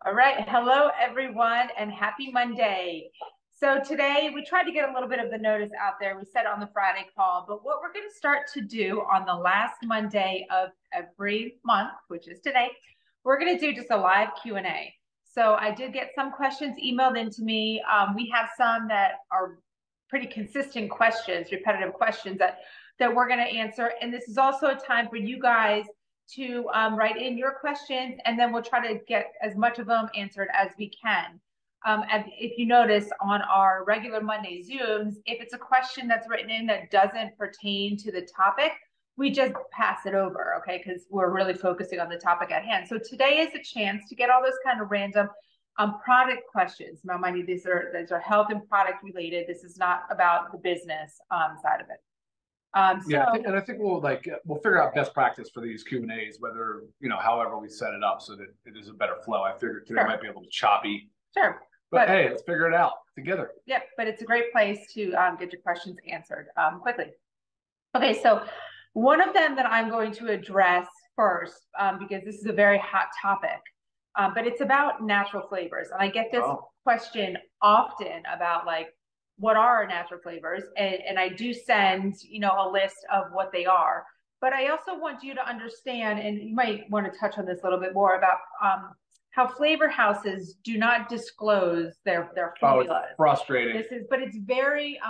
All right. Hello, everyone, and happy Monday. So today we tried to get a little bit of the notice out there. We said on the Friday call, but what we're going to start to do on the last Monday of every month, which is today, we're going to do just a live Q&A. So I did get some questions emailed into me. We have some that are pretty consistent questions, repetitive questions that we're going to answer. And this is also a time for you guys to write in your questions, and then we'll try to get as much of them answered as we can. And if you notice on our regular Monday Zooms, if it's a question that's written in that doesn't pertain to the topic, we just pass it over, okay? Because we're really focusing on the topic at hand. So today is a chance to get all those kind of random product questions. Now, mind you, these are health and product related. This is not about the business side of it. Yeah, I think we'll figure out best practice for these Q&As, whether, however we set it up so that it is a better flow. I figured today might be a little choppy. Sure. But hey, let's figure it out together. Yep, but it's a great place to get your questions answered quickly. Okay, so one of them that I'm going to address first, because this is a very hot topic, but it's about natural flavors. And I get this question often about what are natural flavors? And I do send, a list of what they are. But I also want you to understand, and you might want to touch on this a little bit more about how flavor houses do not disclose their formulas. It's frustrating. But it's very,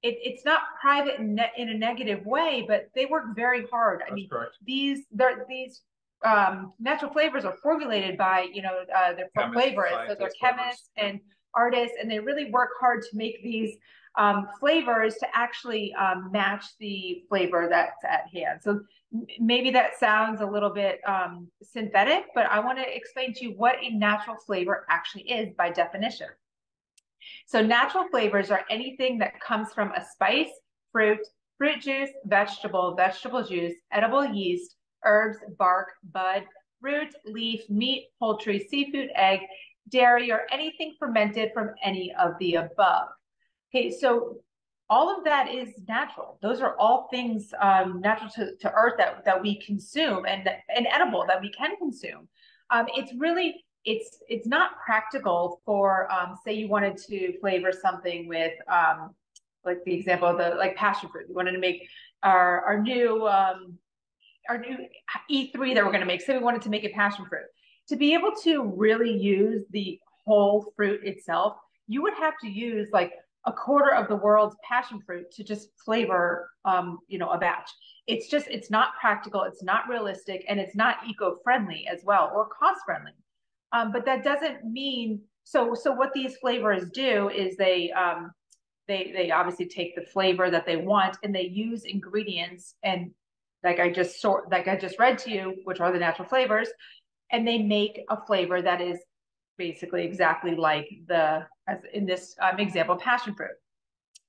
it's not private in a negative way, but they work very hard. That's correct. These natural flavors are formulated by, their flavorists, so they're chemists and artists, and they really work hard to make these flavors to actually match the flavor that's at hand. So maybe that sounds a little bit synthetic, but I want to explain to you what a natural flavor actually is by definition. So natural flavors are anything that comes from a spice, fruit juice, vegetable juice, edible yeast, herbs, bark, bud, root, leaf, meat, poultry, seafood, egg, dairy, or anything fermented from any of the above. Okay, so all of that is natural. Those are all things natural to earth that we consume and edible that we can consume. It's not practical for say you wanted to flavor something with like the example of the passion fruit. We wanted to make our new E3 that we're going to make. Say we wanted to make it passion fruit. To be able to really use the whole fruit itself, you would have to use a quarter of the world's passion fruit to just flavor, a batch. It's not practical, it's not realistic, and it's not eco-friendly as well, or cost-friendly. But that doesn't mean, so what these flavors do is they obviously take the flavor that they want and they use ingredients, and like I just read to you, which are the natural flavors, and they make a flavor that is basically exactly like as in this example, passion fruit.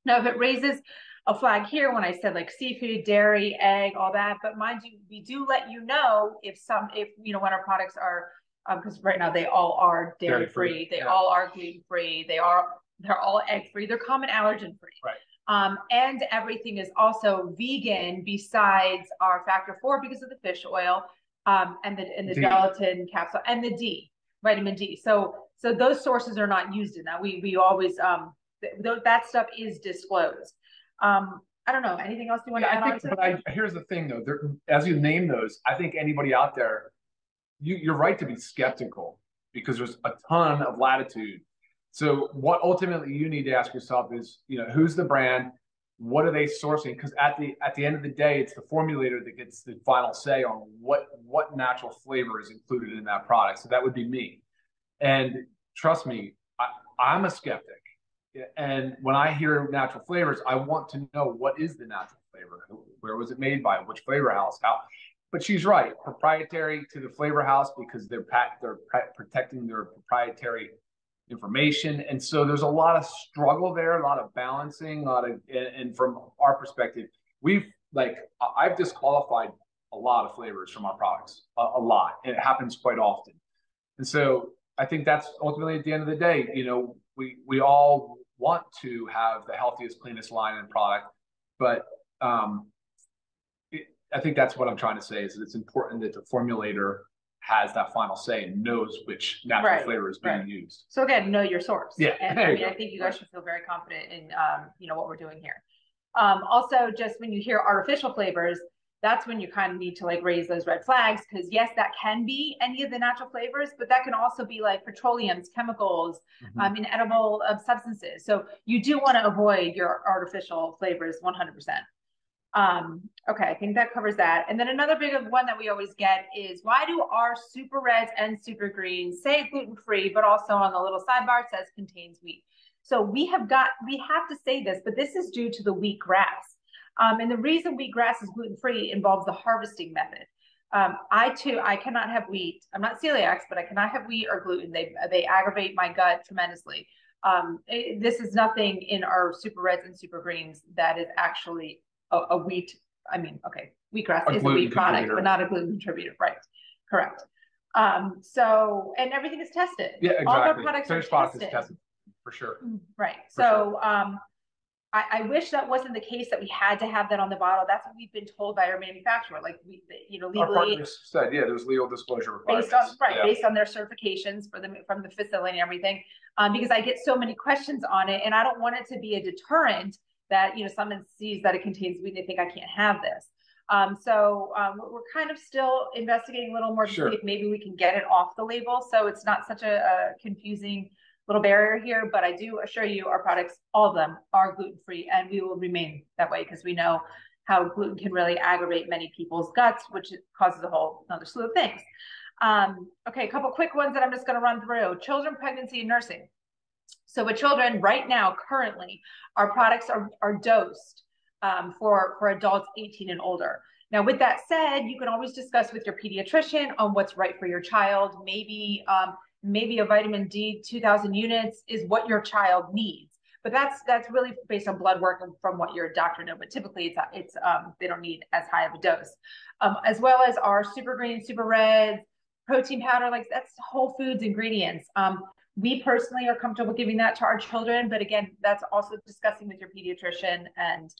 Now, if it raises a flag here when I said seafood, dairy, egg, all that, but mind you, we do let you know if when our products are, because right now they all are dairy free, they all are gluten free, they're all egg free, they're common allergen free. Right. And everything is also vegan besides our factor 4 because of the fish oil, and the gelatin capsule and the vitamin D. So those sources are not used in that. We always that stuff is disclosed. I don't know. Anything else you want to add on to? But here's the thing, though. As you name those, I think anybody out there, you're right to be skeptical because there's a ton of latitude. So what ultimately you need to ask yourself is, who's the brand? What are they sourcing? Because at the end of the day, it's the formulator that gets the final say on what natural flavor is included in that product. So that would be me. And trust me, I'm a skeptic. And when I hear natural flavors, I want to know what is the natural flavor? Where was it made by? Which flavor house? How? But she's right, proprietary to the flavor house because they're protecting their proprietary information. And so there's a lot of struggle there, a lot of balancing, and from our perspective, I've disqualified a lot of flavors from our products, a lot, and it happens quite often. And so I think that's ultimately at the end of the day, we all want to have the healthiest, cleanest line and product, but I think that's what I'm trying to say is that it's important that the formulator has that final say and knows which natural flavor is being used. So again, know your source. Yeah, and I mean, I think you guys should feel very confident in what we're doing here. Also, just when you hear artificial flavors, that's when you kind of need to like raise those red flags, because yes, that can be any of the natural flavors, but that can also be like petroleums, chemicals, inedible substances. So you do want to avoid your artificial flavors 100%. Okay, I think that covers that. And then another big one that we always get is, why do our super reds and super greens say gluten-free, but also on the little sidebar it says contains wheat? So we have to say this, but this is due to the wheatgrass. And the reason wheatgrass is gluten-free involves the harvesting method. I cannot have wheat. I'm not celiac, but I cannot have wheat or gluten. They aggravate my gut tremendously. This is nothing in our super reds and super greens that is actually a wheat. I mean, okay, wheatgrass is a wheat product, but not a gluten contributor, right? Correct. So, and everything is tested. Yeah, exactly. All of our products are tested for sure. Right. So, I wish that wasn't the case, that we had to have that on the bottle. That's what we've been told by our manufacturer. Like legally, our partners said, yeah, there's legal disclosure requirements based on their certifications from the facility and everything. Because I get so many questions on it, and I don't want it to be a deterrent that someone sees that it contains wheat and they think I can't have this. So we're kind of still investigating a little more to see if maybe we can get it off the label, so it's not such a confusing little barrier here. But I do assure you, our products, all of them, are gluten-free, and we will remain that way, because we know how gluten can really aggravate many people's guts, which causes a whole another slew of things. Okay, a couple quick ones that I'm just going to run through. Children, pregnancy, and nursing. So with children, right now, currently, our products are dosed for adults 18 and older. Now, with that said, you can always discuss with your pediatrician on what's right for your child. Maybe a vitamin D 2,000 units is what your child needs, but that's really based on blood work and from what your doctor knows. But typically, it's they don't need as high of a dose, as well as our super green, super reds, protein powder. Like, that's whole foods ingredients. We personally are comfortable giving that to our children, but again, that's also discussing with your pediatrician and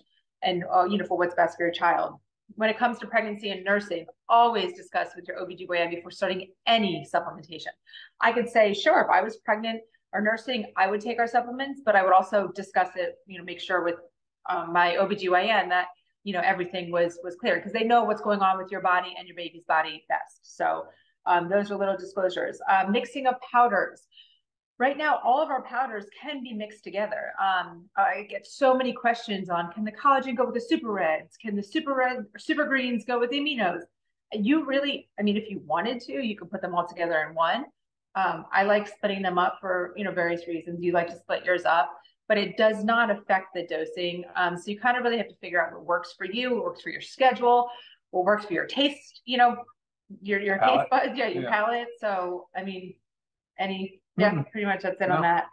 for what's best for your child. When it comes to pregnancy and nursing, always discuss with your OBGYN before starting any supplementation. I could say, sure, if I was pregnant or nursing, I would take our supplements, but I would also discuss it, make sure with my OBGYN that, everything was clear, because they know what's going on with your body and your baby's body best. So those are little disclosures. Mixing of powders. Right now, all of our powders can be mixed together. I get so many questions on, can the collagen go with the super reds? Can the super greens go with the aminos? You really, if you wanted to, you could put them all together in one. I like splitting them up for, various reasons. You like to split yours up, but it does not affect the dosing. So you kind of really have to figure out what works for you, what works for your schedule, what works for your taste, your taste buds, your palate. So, pretty much that's it on that.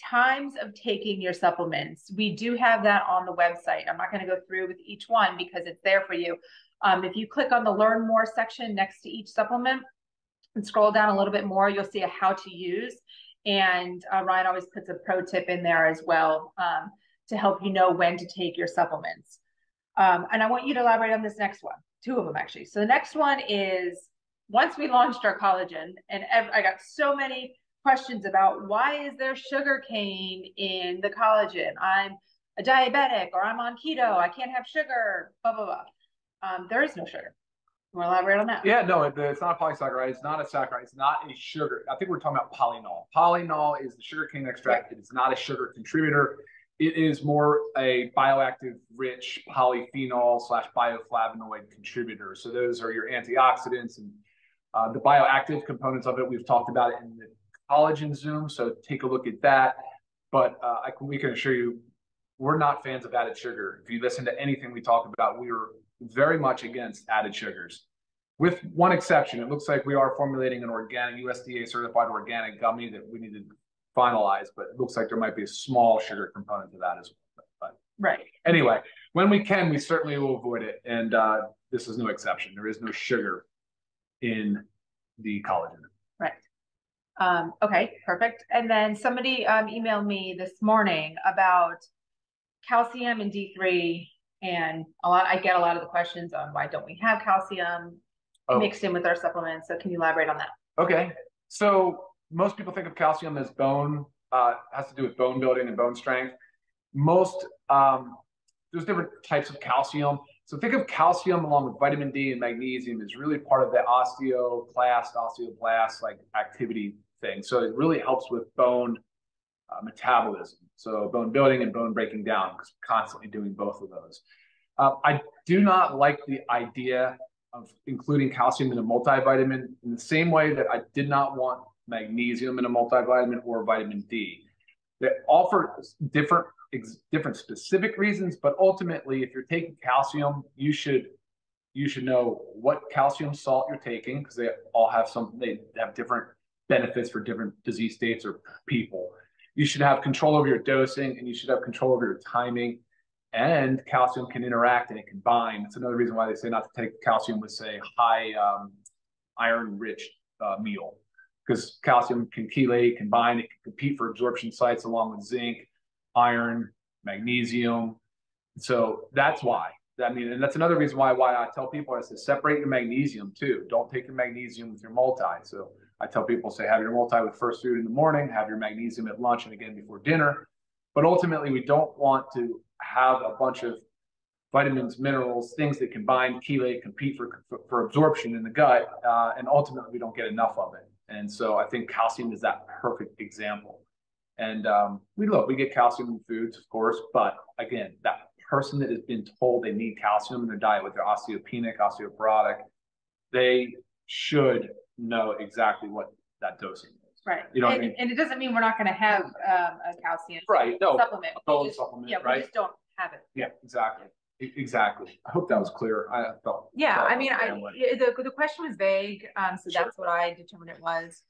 Times of taking your supplements. We do have that on the website. I'm not going to go through with each one because it's there for you. If you click on the Learn More section next to each supplement and scroll down a little bit more, you'll see a how to use. And Ryan always puts a pro tip in there as well to help you know when to take your supplements. And I want you to elaborate on this next one. Two of them, actually. So the next one is, once we launched our collagen, and I got so many questions about, why is there sugar cane in the collagen? I'm a diabetic, or I'm on keto, I can't have sugar, blah, blah, blah. There is no sugar. You want to elaborate on that? Yeah, no, it's not a polysaccharide. It's not a saccharide. It's not a sugar. I think we're talking about polynol. Polynol is the sugar cane extract. It is not a sugar contributor. It is more a bioactive rich polyphenol / bioflavonoid contributor. So those are your antioxidants and the bioactive components of it. We've talked about it in the collagen Zoom, so take a look at that. But we can assure you, we're not fans of added sugar. If you listen to anything we talk about, we are very much against added sugars. With one exception, it looks like we are formulating an organic, USDA certified organic gummy that we need to finalize, but it looks like there might be a small sugar component to that as well. But right. Anyway, when we can, we certainly will avoid it. And this is no exception. There is no sugar in the collagen. Right. Okay, perfect. And then somebody emailed me this morning about calcium and D3, and I get a lot of the questions on why don't we have calcium. mixed in with our supplements. So can you elaborate on that? Okay. So most people think of calcium as bone, has to do with bone building and bone strength. Most, there's different types of calcium. So think of calcium along with vitamin D and magnesium is really part of the osteoblast like activity thing. So it really helps with bone metabolism. So bone building and bone breaking down, because we're constantly doing both of those. I do not like the idea of including calcium in a multivitamin in the same way that I did not want magnesium in a multivitamin or vitamin D. They offer different specific reasons, but ultimately, if you're taking calcium, you should know what calcium salt you're taking, because they have different benefits for different disease states or people. You should have control over your dosing, and you should have control over your timing. And calcium can interact and it can bind. It's another reason why they say not to take calcium with, say, high iron-rich meal, because calcium can chelate, can bind, it can compete for absorption sites along with zinc, iron, magnesium. So that's why. I mean, and that's another reason why I tell people is to separate your magnesium too. Don't take your magnesium with your multi. So I tell people, say, have your multi with first food in the morning, have your magnesium at lunch and again before dinner. But ultimately, we don't want to have a bunch of vitamins, minerals, things that can bind, chelate, compete for absorption in the gut, and ultimately we don't get enough of it. And so I think calcium is that perfect example. And we get calcium in foods, of course, but again, that person that has been told they need calcium in their diet, with their osteopenic, osteoporotic, they should know exactly what that dosing is. Right. You know what I mean? And it doesn't mean we're not going to have a calcium supplement. Supplement. Yeah, right? We just don't have it. Yeah, exactly. Exactly. I hope that was clear. I felt. Yeah, I mean, the question was vague, so sure. That's what I determined it was.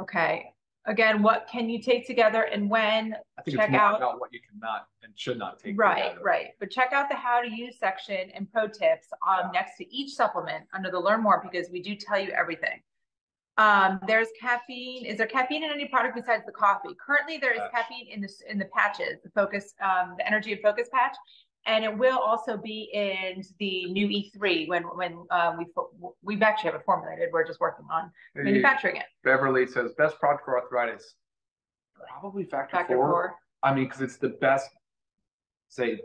Okay. Again, what can you take together and when? I think check it's more about what you cannot and should not take together. Right. But check out the how to use section and pro tips next to each supplement under the learn more, because we do tell you everything. There's caffeine. Is there caffeine in any product besides the coffee? Currently, there is caffeine in the patches, the focus, the energy and focus patch, and it will also be in the new E3 when we've actually have it formulated. We're just working on manufacturing it. Beverly says best product for arthritis, probably factor 4. I mean, because it's the best, say,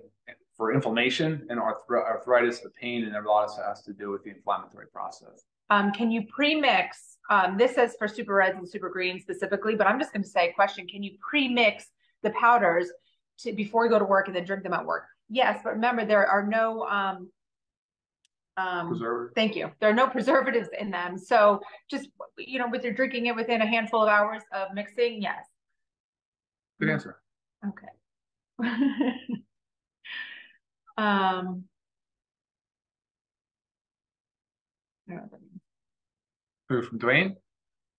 for inflammation and arthritis, the pain, and a lot of it has to do with the inflammatory process. Can you pre-mix? This says for super reds and super greens specifically, but I'm just going to say, question: can you pre-mix the powders before you go to work and then drink them at work? Yes, but remember there are no preservatives. Thank you. There are no preservatives in them, so just with your drinking it within a handful of hours of mixing, yes. Good answer. Okay. Who, from Dwayne?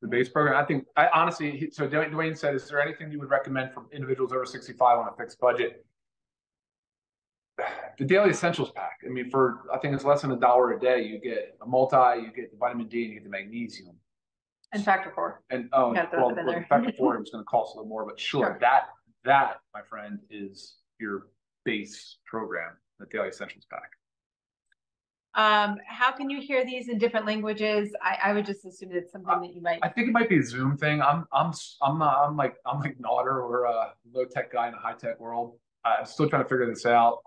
The base program? I think, honestly, so Dwayne said, is there anything you would recommend for individuals over 65 on a fixed budget? The Daily Essentials pack. I mean, I think it's less than $1 a day. You get a multi, you get the vitamin D, and you get the magnesium. And factor 4. And the factor 4 is going to cost a little more, but sure. That, my friend, is your base program, the Daily Essentials pack. How can you hear these in different languages? I would just assume it's something that you might. I think it might be a Zoom thing. I'm like Naughter, or a low tech guy in a high tech world. I'm still trying to figure this out,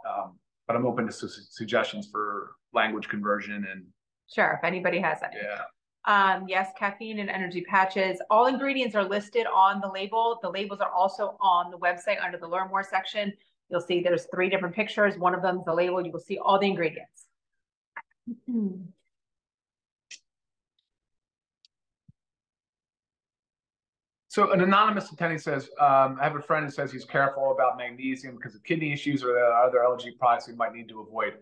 but I'm open to suggestions for language conversion and. Sure, if anybody has any. Yeah. Yes, caffeine and energy patches. All ingredients are listed on the label. The labels are also on the website under the Learn More section. You'll see there's 3 different pictures. One of them is the label. You will see all the ingredients. So an anonymous attendee says, I have a friend who says he's careful about magnesium because of kidney issues or the other allergy products he might need to avoid.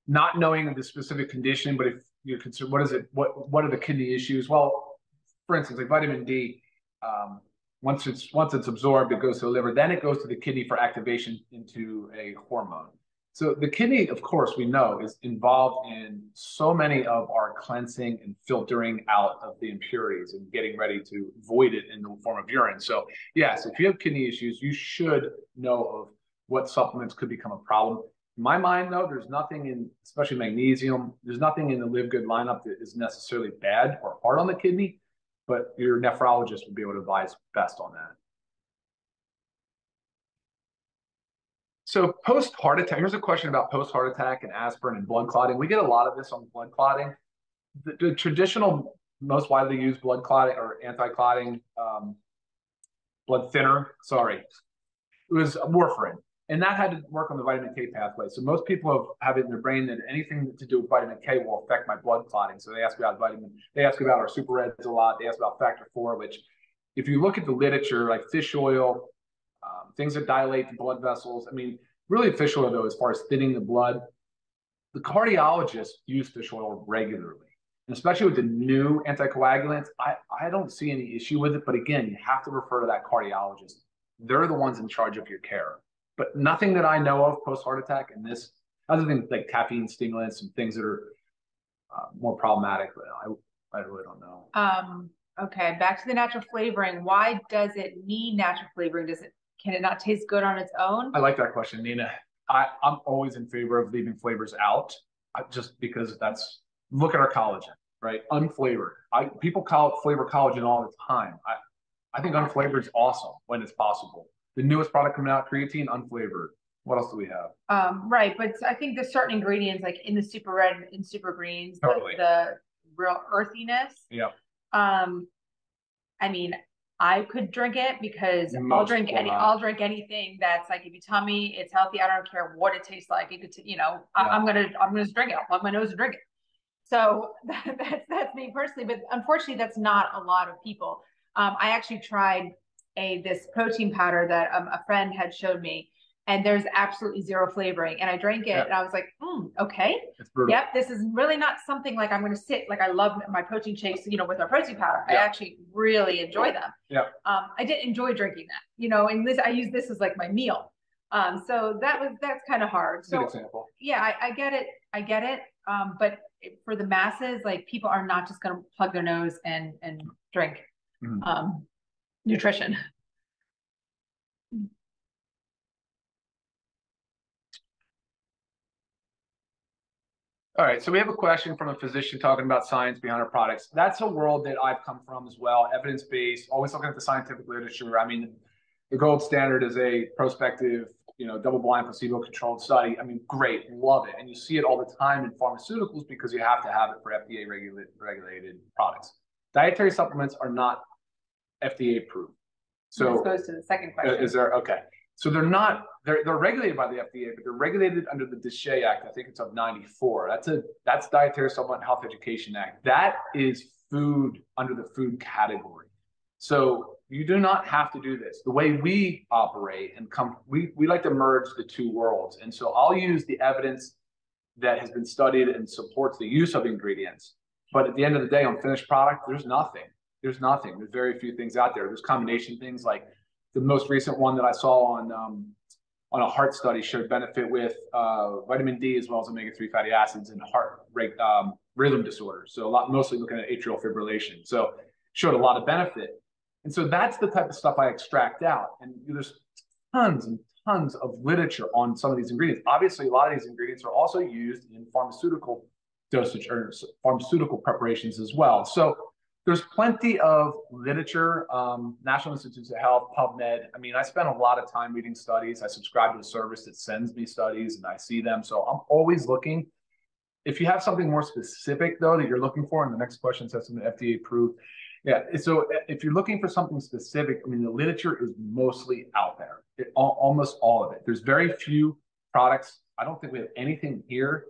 Not knowing the specific condition, but if you're concerned, what are the kidney issues? Well, for instance, like vitamin D, once it's absorbed, it goes to the liver, then it goes to the kidney for activation into a hormone. So the kidney, of course, we know is involved in so many of our cleansing and filtering out of the impurities and getting ready to void it in the form of urine. So yes, if you have kidney issues, you should know of what supplements could become a problem. In my mind, though, there's nothing in, especially magnesium, there's nothing in the LiveGood lineup that is necessarily bad or hard on the kidney, but your nephrologist would be able to advise best on that. So post-heart attack, here's a question about post-heart attack and aspirin and blood clotting. We get a lot of this on blood clotting. The traditional, most widely used blood clotting or anti-clotting blood thinner, it was warfarin. And that had to work on the vitamin K pathway. So most people have it in their brain that anything to do with vitamin K will affect my blood clotting. So they ask about they ask about our super reds a lot. They ask about factor 4, which if you look at the literature, like fish oil, things that dilate the blood vessels. I mean, really fish oil, though, as far as thinning the blood, the cardiologists use fish oil regularly. And especially with the new anticoagulants, I don't see any issue with it. But again, you have to refer to that cardiologist. They're the ones in charge of your care. But nothing that I know of post-heart attack in this, other than like caffeine stimulants and things that are more problematic, but I really don't know. Okay, back to the natural flavoring. Why does it need natural flavoring? Can it not taste good on its own? I like that question, Nina. I'm always in favor of leaving flavors out, just because look at our collagen, right? Unflavored. People flavor collagen all the time. I think unflavored is awesome when it's possible. The newest product coming out, creatine, unflavored. What else do we have? Right, but I think there's certain ingredients like in the super red and super greens, totally. the real earthiness. Yeah. I mean, I could drink it because I'll drink anything that's like, if you tell me it's healthy, I don't care what it tastes like. It could, I'm gonna just drink it. I'll plug my nose and drink it. So that's me personally, but unfortunately, that's not a lot of people. I actually tried this protein powder that a friend had showed me, and there's absolutely zero flavoring. And I drank it, and I was like, okay, yep, this is really not something like I'm going to sit. Like I love my protein shakes, with our protein powder. I actually really enjoy them. Yeah. I didn't enjoy drinking that, and I use this as like my meal. So that's kind of hard. So good example. Yeah, I get it. But for the masses, like people are not just going to plug their nose and drink nutrition. All right, so we have a question from a physician talking about science behind our products. That's a world that I've come from as well, evidence-based, always looking at the scientific literature. I mean, the gold standard is a prospective, double-blind, placebo-controlled study. I mean, great, love it. And you see it all the time in pharmaceuticals because you have to have it for FDA-regulated products. Dietary supplements are not FDA approved. So this goes to the second question. Okay. So they're regulated by the FDA, but they're regulated under the DSHEA Act. I think it's of 94. That's Dietary Supplement Health Education Act. That is food under the food category. So you do not have to do this. The way we operate we like to merge the two worlds. And so I'll use the evidence that has been studied and supports the use of ingredients. But at the end of the day, on finished product, there's nothing. There's very few things out there. There's combination things like the most recent one that I saw on a heart study showed benefit with vitamin D as well as omega-3 fatty acids in heart rate rhythm disorders. So mostly looking at atrial fibrillation. So showed a lot of benefit. And so that's the type of stuff I extract out. And there's tons and tons of literature on some of these ingredients. Obviously, a lot of these ingredients are also used in pharmaceutical dosage or pharmaceutical preparations as well. So there's plenty of literature, National Institutes of Health, PubMed. I mean, I spend a lot of time reading studies. I subscribe to a service that sends me studies and I see them. So I'm always looking. If you have something more specific, though, that you're looking for, and the next question says something FDA approved. Yeah, so if you're looking for something specific, I mean, the literature is mostly out there, almost all of it. There's very few products. I don't think we have anything here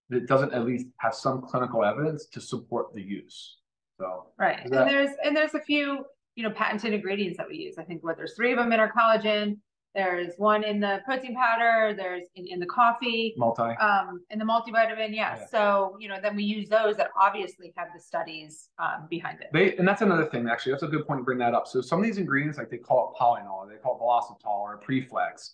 that doesn't at least have some clinical evidence to support the use. So, right. And there's a few, patented ingredients that we use. I think there's 3 of them in our collagen. There's one in the protein powder. There's in the coffee. In the multivitamin. Yeah. So, then we use those that obviously have the studies behind it. And that's another thing, actually. That's a good point to bring that up. So some of these ingredients, like they call it Polynol, they call it Velocitol or Preflex.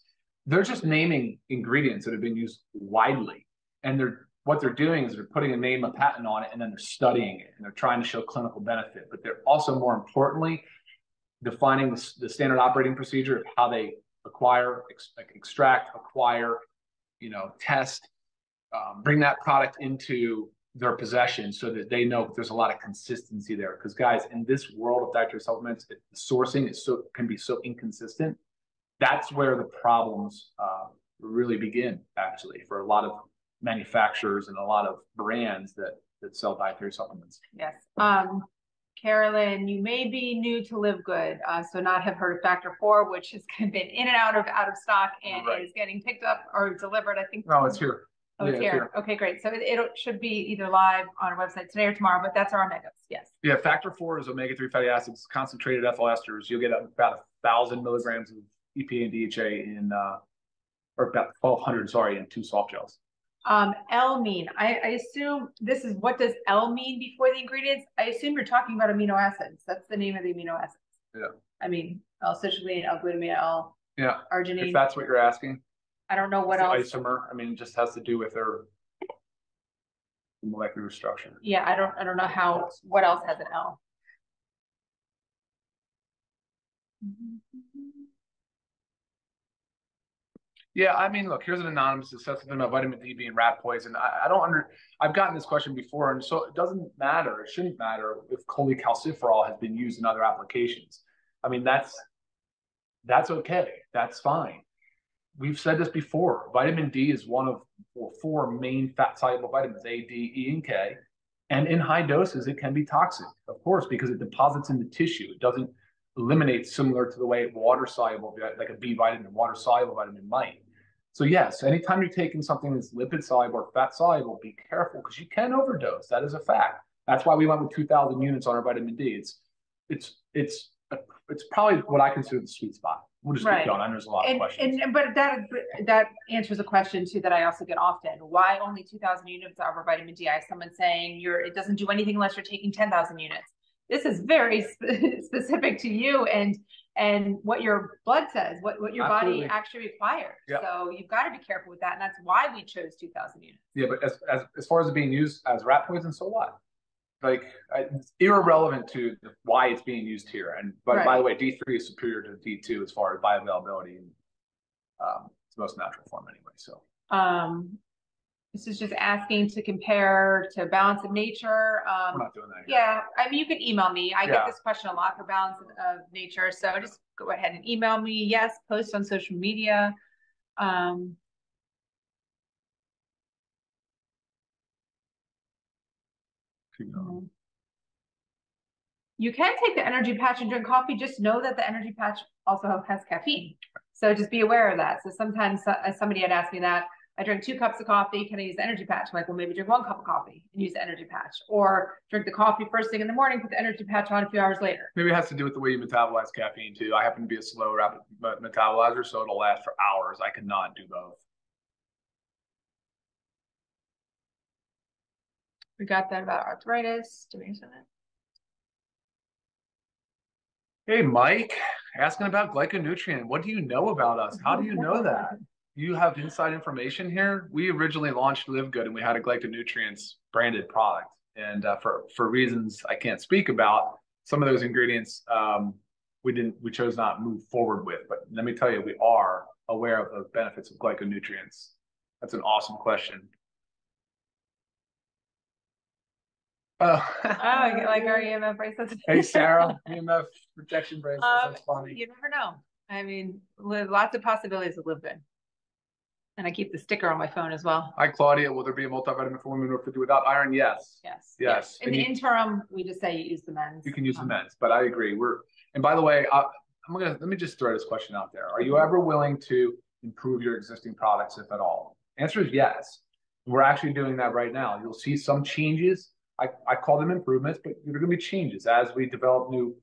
They're just naming ingredients that have been used widely. And what they're doing is they're putting a name, a patent on it, and then they're studying it, and they're trying to show clinical benefit. But they're also, more importantly, defining the standard operating procedure of how they extract, acquire, test, bring that product into their possession so that they know there's a lot of consistency there. Because guys, in this world of dietary supplements, sourcing can be so inconsistent. That's where the problems really begin, actually, for a lot of manufacturers and a lot of brands that sell dietary supplements. Yes. Carolyn, you may be new to LiveGood, so not have heard of Factor 4, which has been in and out of stock and is getting picked up or delivered, I think. No, it's here. Oh, it's here. Okay, great. So it should be either live on our website today or tomorrow, but that's our omegas. Yes. Yeah, Factor 4 is omega-3 fatty acids, concentrated ethyl esters. You'll get about 1,000 milligrams of EPA and DHA in, or about 1,200, sorry, in 2 soft gels. L-mean. I assume this is, what does L mean before the ingredients? I assume you're talking about amino acids. That's the name of the amino acids. Yeah. I mean, L-citrulline, L-glutamine, L-arginine. If that's what you're asking. I don't know what else. Isomer. I mean, it just has to do with their molecular structure. Yeah, I don't know what else has an L. Yeah, I mean, look, here's an anonymous assessment about vitamin D being rat poison. I've gotten this question before, and so it doesn't matter. It shouldn't matter if cholecalciferol has been used in other applications. I mean, that's okay. That's fine. We've said this before. Vitamin D is one of 4 main fat-soluble vitamins, A, D, E, and K. And in high doses, it can be toxic, of course, because it deposits in the tissue. It doesn't eliminate similar to the way water-soluble, like a B vitamin, water-soluble vitamin might. So yes, anytime you're taking something that's lipid-soluble or fat-soluble, be careful because you can overdose. That is a fact. That's why we went with 2,000 units on our vitamin D. It's probably what I consider the sweet spot. We'll just keep going. I know there's a lot of questions. But that answers a question too that I also get often. Why only 2,000 units of vitamin D? I have someone saying it doesn't do anything unless you're taking 10,000 units. This is very specific to you and what your blood says, what your body actually requires. Yep. So you've got to be careful with that, and that's why we chose 2,000 units. Yeah, but as far as it being used as rat poison, so what? Like, it's irrelevant to why it's being used here. But by the way, D3 is superior to D2 as far as bioavailability, and it's the most natural form anyway. So this is just asking to compare to Balance of Nature. We're not doing that here. Yeah, I mean, you can email me. I get this question a lot for Balance of Nature, so just go ahead and email me. Yes, post on social media. You can take the energy patch and drink coffee. Just know that the energy patch also has caffeine. So just be aware of that. So sometimes somebody had asked me that. I drink 2 cups of coffee. Can I use the energy patch? I'm like, well, maybe drink 1 cup of coffee and use the energy patch. Or drink the coffee first thing in the morning, put the energy patch on a few hours later. Maybe it has to do with the way you metabolize caffeine too. I happen to be a slow, rapid metabolizer, so it'll last for hours. I cannot do both. We got that about arthritis. Do we answer that? Hey, Mike, asking about glyconutrient. What do you know about us? How do you know that? You have inside information here. We originally launched LiveGood, and we had a glyconutrients branded product. And for reasons I can't speak about, some of those ingredients we chose not to move forward with. But let me tell you, we are aware of the benefits of glyconutrients. That's an awesome question. Oh, I get like our EMF bracelets. Hey, Sarah, EMF protection bracelets. That's funny. You never know. I mean, lots of possibilities with LiveGood. And I keep the sticker on my phone as well. Hi, Claudia. Will there be a multivitamin for women or to do without iron? Yes. Yes. In the interim, we just say you use the men's. You can use the men's, but I agree. And by the way, let me just throw this question out there. Are you ever willing to improve your existing products, if at all? Answer is yes. We're actually doing that right now. You'll see some changes. I call them improvements, but there are going to be changes as we develop new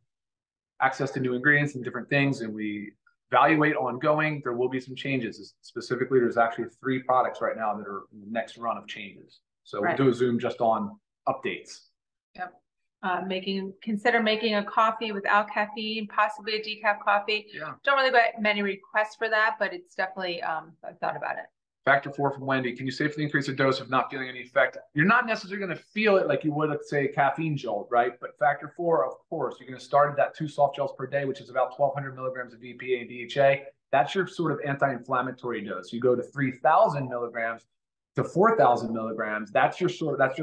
access to new ingredients and different things, and we evaluate ongoing. There will be some changes. Specifically, there's actually 3 products right now that are in the next run of changes. So we'll do a Zoom just on updates. Yep. Consider making a coffee without caffeine, possibly a decaf coffee. Yeah. Don't really get many requests for that, but it's definitely I've thought about it. Factor 4 from Wendy. Can you safely increase the dose if not feeling any effect? You're not necessarily going to feel it like you would, let's say, a caffeine jolt, right? But Factor 4, of course, you're going to start at that 2 soft gels per day, which is about 1,200 milligrams of EPA and DHA. That's your sort of anti-inflammatory dose. You go to 3,000 milligrams to 4,000 milligrams. That's your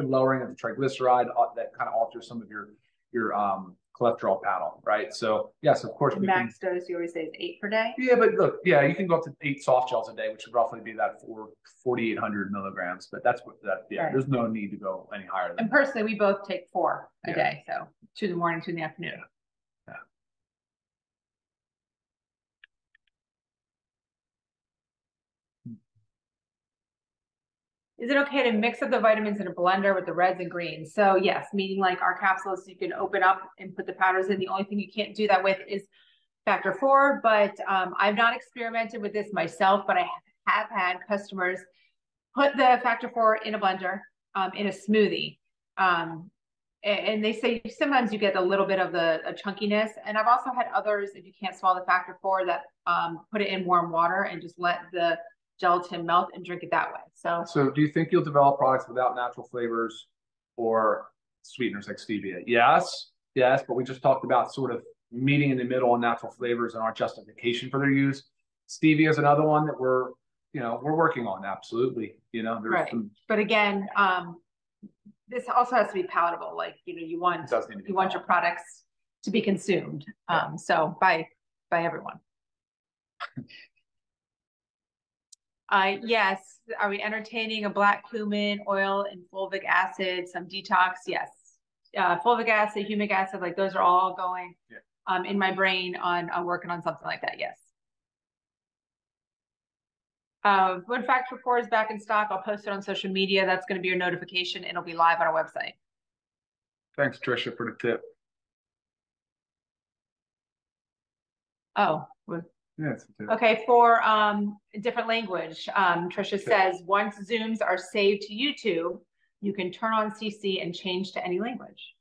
lowering of the triglyceride that kind of alters some of your cholesterol panel, right? So yes, of course. Max dose you always say is 8 per day. Yeah, but look, yeah, you can go up to 8 soft gels a day, which would roughly be that 4,800 milligrams. But that's what that. Yeah, right. There's no need to go any higher than. And personally, we both take 4 a day, so 2 in the morning, 2 in the afternoon. Yeah. Is it okay to mix up the vitamins in a blender with the reds and greens? So yes, meaning like our capsules, you can open up and put the powders in. The only thing you can't do that with is factor 4, but I've not experimented with this myself, but I have had customers put the factor 4 in a blender, in a smoothie. And they say sometimes you get a little bit of a chunkiness. And I've also had others, if you can't swallow the factor 4, that put it in warm water and just let the gelatin melt and drink it that way. So do you think you'll develop products without natural flavors or sweeteners like stevia? Yes, but we just talked about sort of meeting in the middle on natural flavors and our justification for their use. Stevia is another one that we're working on. Absolutely. Right. But again, this also has to be palatable. Like, you want your products to be consumed. So by everyone. Yes. Are we entertaining a black cumin oil and fulvic acid, some detox? Yes. Fulvic acid, humic acid, like those are all going in my brain on working on something like that. Yes. When Factor 4 is back in stock, I'll post it on social media. That's going to be your notification. It'll be live on our website. Thanks, Trisha, for the tip. Oh, yeah, okay. For different language, Trisha says once Zooms are saved to YouTube, you can turn on CC and change to any language.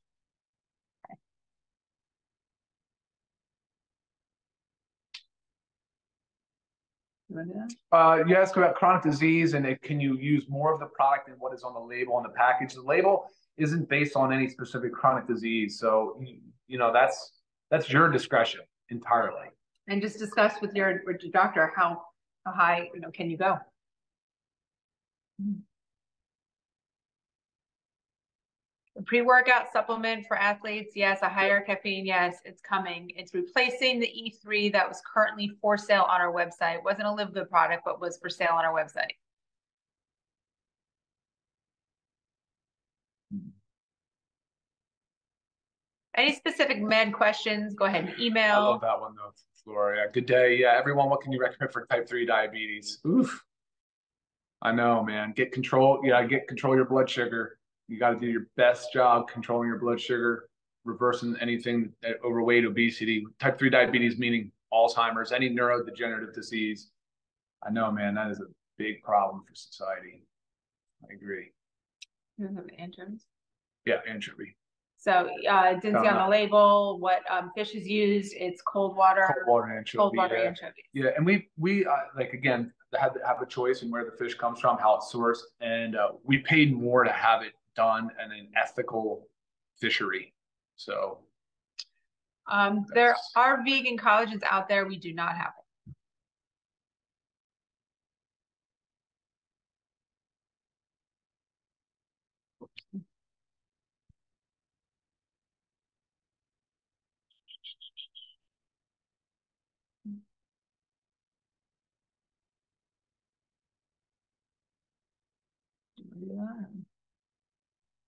You asked about chronic disease and can you use more of the product than what is on the label on the package? The label isn't based on any specific chronic disease, so that's your discretion entirely. And just discuss with your doctor how high can you go. A pre-workout supplement for athletes, yes. A higher caffeine, yes, it's coming. It's replacing the E3 that was currently for sale on our website. It wasn't a LiveGood product, but was for sale on our website. Any specific med questions, go ahead and email. I love that one though, Flora. Good day. Yeah, everyone, what can you recommend for type 3 diabetes? Oof. I know, man. Get control your blood sugar. You got to do your best job controlling your blood sugar, reversing anything overweight, obesity, type 3 diabetes, meaning Alzheimer's, any neurodegenerative disease. I know, man, that is a big problem for society. I agree. You have anchovies? Yeah, anchovy. So it didn't see on the label what fish is used. It's cold water anchovy. Cold water anchovies. Yeah, and we like, again, have a choice in where the fish comes from, how it's sourced, and we paid more to have it done in an ethical fishery. So there are vegan collagens out there. We do not have them.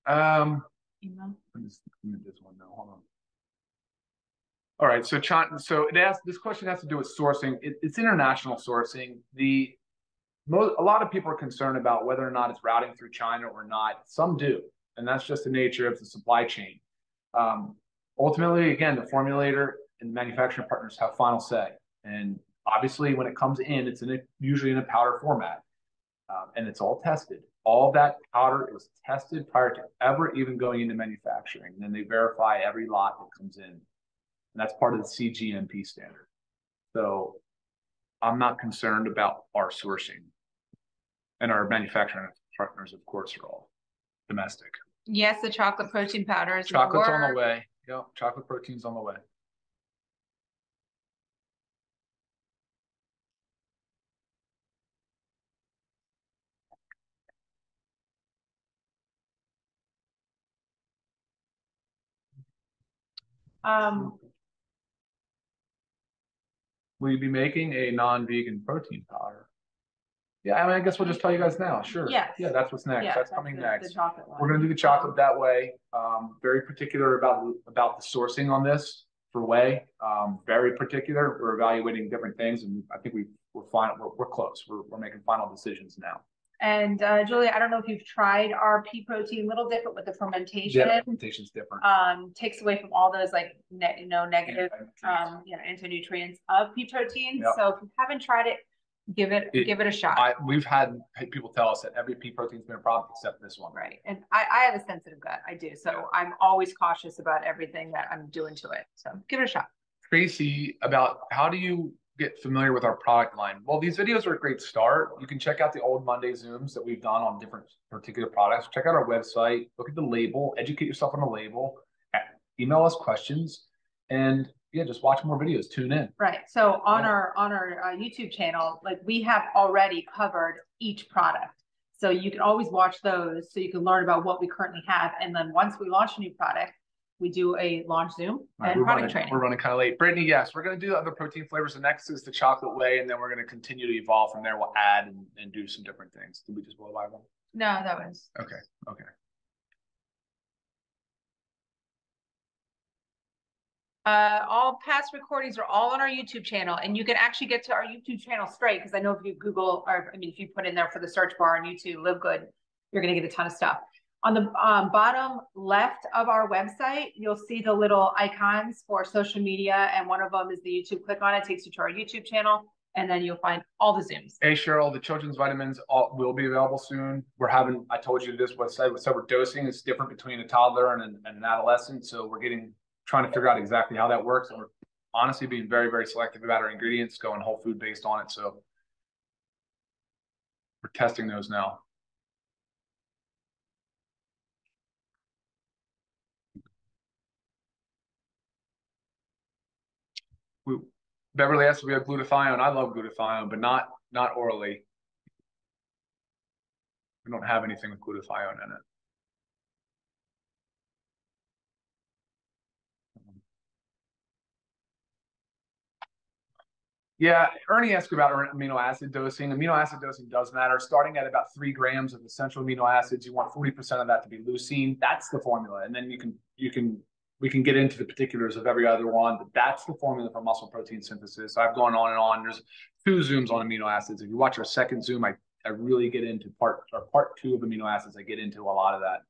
Let me this one now. Hold on. All right, so this question has to do with sourcing. It's international sourcing. A lot of people are concerned about whether or not it's routing through China or not. Some do, and that's just the nature of the supply chain. Ultimately, again, the formulator and the manufacturing partners have final say. And obviously, when it comes in, it's usually in a powder format, and it's all tested. All that powder is tested prior to ever even going into manufacturing. And then they verify every lot that comes in. And that's part of the CGMP standard. So I'm not concerned about our sourcing. And our manufacturing partners, of course, are all domestic. Yes, the chocolate protein powder is Chocolate's on the way. Yep, chocolate protein's on the way. Will you be making a non-vegan protein powder? Yeah, I mean, I guess we'll just tell you guys now. Sure. Yes. Yeah, that's what's next. Yeah, that's coming next. The chocolate one. We're going to do the chocolate that way. Very particular about the sourcing on this for whey. Very particular. We're evaluating different things, and I think we're fine. We're close. We're making final decisions now. And Julia, I don't know if you've tried our pea protein. A little different with the fermentation. Yeah, the fermentation's different. Takes away from all those like negative anti-nutrients of pea protein. Yep. So if you haven't tried it, give it a shot. We've had people tell us that every pea protein's been a problem except this one. Right. And I have a sensitive gut. I do. So I'm always cautious about everything that I'm doing to it. So give it a shot. Tracy, about how do you get familiar with our product line? Well, these videos are a great start. You can check out the old Monday Zooms that we've done on different particular products. Check out our website, look at the label, educate yourself on the label, email us questions, and yeah, just watch more videos, tune in. Right. So on our YouTube channel, like we have already covered each product. So you can always watch those so you can learn about what we currently have. And then once we launch a new product, we do a launch Zoom and product training. We're running kind of late. Brittany, yes, we're going to do other protein flavors. The next is the chocolate whey, and then we're going to continue to evolve from there. We'll add and do some different things. Did we just blow by one? No, that was. Okay. Okay. All past recordings are all on our YouTube channel, and you can actually get to our YouTube channel straight, because I know if you Google, or I mean, if you put in there for the search bar on YouTube, LiveGood, you're going to get a ton of stuff. On the bottom left of our website, you'll see the little icons for social media, and one of them is the YouTube. Click on it, takes you to our YouTube channel, and then you'll find all the Zooms. Hey, Cheryl, the children's vitamins will be available soon. I told you this website, we're dosing is different between a toddler and an adolescent, so we're trying to figure out exactly how that works, and we're honestly being very, very selective about our ingredients, going whole food based on it, so we're testing those now. Beverly asked if we have glutathione. I love glutathione, but not orally. We don't have anything with glutathione in it. Yeah, Ernie asked about amino acid dosing. Amino acid dosing does matter. Starting at about 3 grams of essential amino acids, you want 40% of that to be leucine. That's the formula, and then we can get into the particulars of every other one, but that's the formula for muscle protein synthesis. I've gone on and on. There's 2 Zooms on amino acids. If you watch our second Zoom, I really get into part 2 of amino acids. I get into a lot of that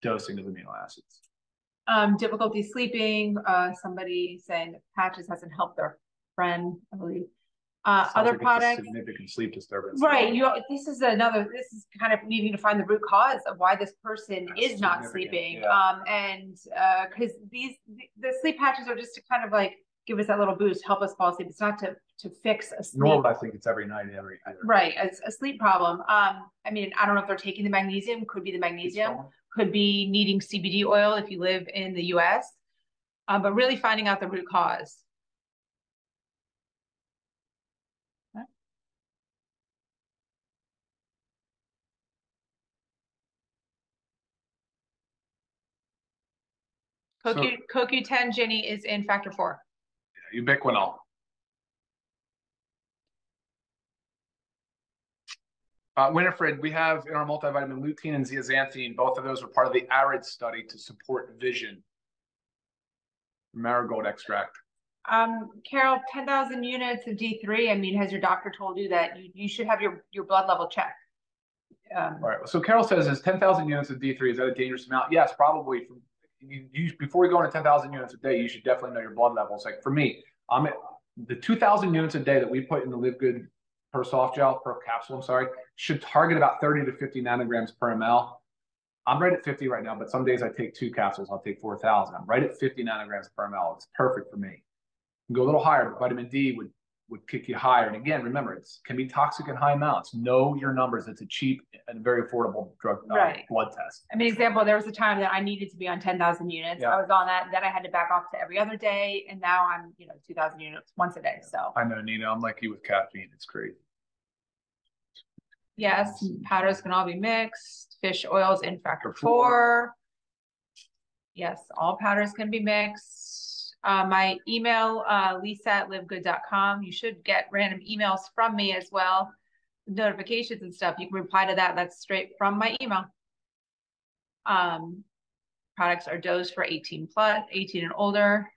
dosing of amino acids. Difficulty sleeping. Somebody saying that Patches hasn't helped their friend, I believe. Other like products, significant sleep disturbance. Right. This is kind of needing to find the root cause of why this person is not sleeping. Yeah. And because the sleep patches are just to kind of like give us that little boost, help us fall asleep. It's not to fix a sleep. Nor would I think it's every night, right, a sleep problem. I mean, I don't know if they're taking the magnesium. Could be the magnesium. Could be needing CBD oil if you live in the U.S. But really finding out the root cause. CoQ10, Jenny, is in factor 4. Yeah, ubiquinol. Winifred, we have in our multivitamin lutein and zeaxanthine. Both of those were part of the ARID study to support vision. Marigold extract. Carol, 10,000 units of D3. I mean, has your doctor told you that you should have your blood level checked? All right. So Carol says, is 10,000 units of D3, is that a dangerous amount? Yes, probably. Before we go into 10,000 units a day, you should definitely know your blood levels. Like for me, I'm at the 2,000 units a day that we put in the LiveGood per capsule, should target about 30 to 50 nanograms per ml. I'm right at 50 right now, but some days I take 2 capsules. I'll take 4,000. I'm right at 50 nanograms per ml. It's perfect for me. You can go a little higher, but vitamin D would kick you higher. And again, remember, it can be toxic in high amounts. Know your numbers. It's a cheap and very affordable drug blood test. I mean, example, there was a time that I needed to be on 10,000 units. Yeah. I was on that. Then I had to back off to every other day. And now I'm, 2,000 units once a day. So I know, Nina, I'm like you with caffeine. It's crazy. Yes, powders can all be mixed. Fish oils in factor 4. Yes, all powders can be mixed. My email, lisa@livegood.com. You should get random emails from me as well, notifications and stuff. You can reply to that. That's straight from my email. Products are dosed for 18 and older.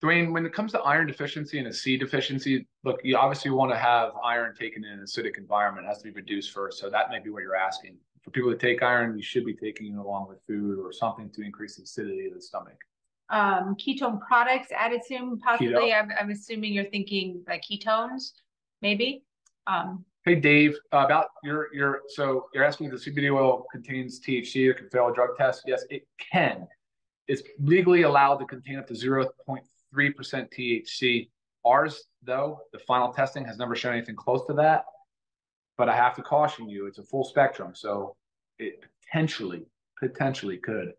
Dwayne, when it comes to iron deficiency and a C deficiency, look, you obviously want to have iron taken in an acidic environment. It has to be reduced first. So that may be what you're asking. For people that take iron, you should be taking it along with food or something to increase the acidity of the stomach. Ketone products added soon, possibly. I'm assuming you're thinking like ketones, maybe. Hey Dave, about so you're asking if the CBD oil contains THC or can fail a drug test. Yes, it can. It's legally allowed to contain up to 0.3% THC. Ours, though, the final testing has never shown anything close to that. But I have to caution you, it's a full spectrum, so it potentially could.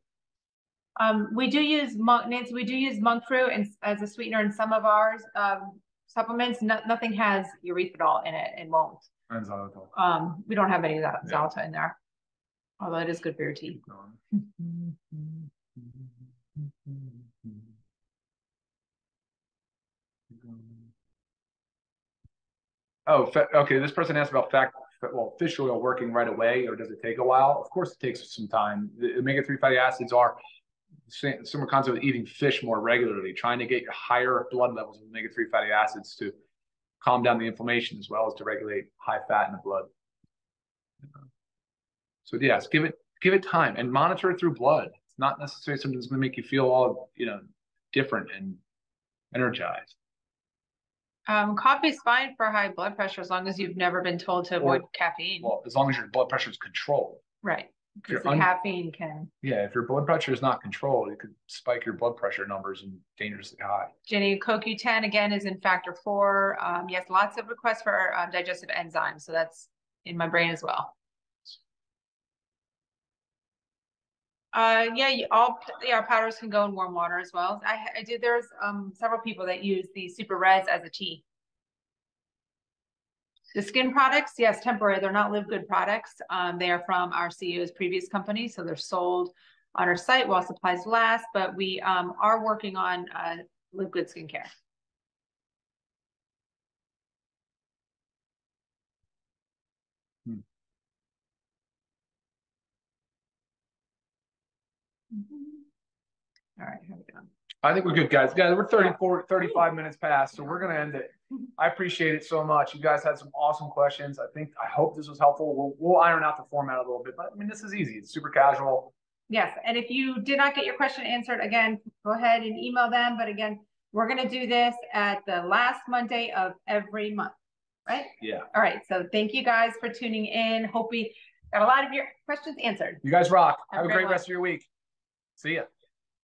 We do use Nancy. We do use monk fruit as a sweetener in some of ours supplements. Nothing has erythritol in it and won't. And xylitol. We don't have any of that xylitol in there, although it is good for your teeth. Oh, okay. This person asked about fish oil working right away, or does it take a while? Of course, it takes some time. The omega-3 fatty acids are similar concept with eating fish more regularly, trying to get your higher blood levels of omega-3 fatty acids to calm down the inflammation as well as to regulate high fat in the blood. So yes, give it time and monitor it through blood. It's not necessarily something that's going to make you feel all different and energized. Coffee is fine for high blood pressure as long as you've never been told to avoid caffeine. Well, as long as your blood pressure is controlled. Right. Because the caffeine can. Yeah, if your blood pressure is not controlled, it could spike your blood pressure numbers and dangerously high. Jenny, CoQ10 again is in factor 4. Yes, lots of requests for digestive enzymes, so that's in my brain as well. All powders can go in warm water as well. I did. There's several people that use the Super Reds as a tea. The skin products, yes, temporary. They're not LiveGood products. They are from our CEO's previous company, so they're sold on our site while supplies last. But we are working on LiveGood skincare. All right, here we go. I think we're good, guys. Guys, we're 35 minutes past, so we're going to end it. I appreciate it so much. You guys had some awesome questions. I hope this was helpful. We'll iron out the format a little bit, but I mean, this is easy. It's super casual. Yes, and if you did not get your question answered, again, go ahead and email them. But again, we're going to do this at the last Monday of every month, right? Yeah. All right, so thank you guys for tuning in. Hope we got a lot of your questions answered. You guys rock. Have a great rest of your week. See ya.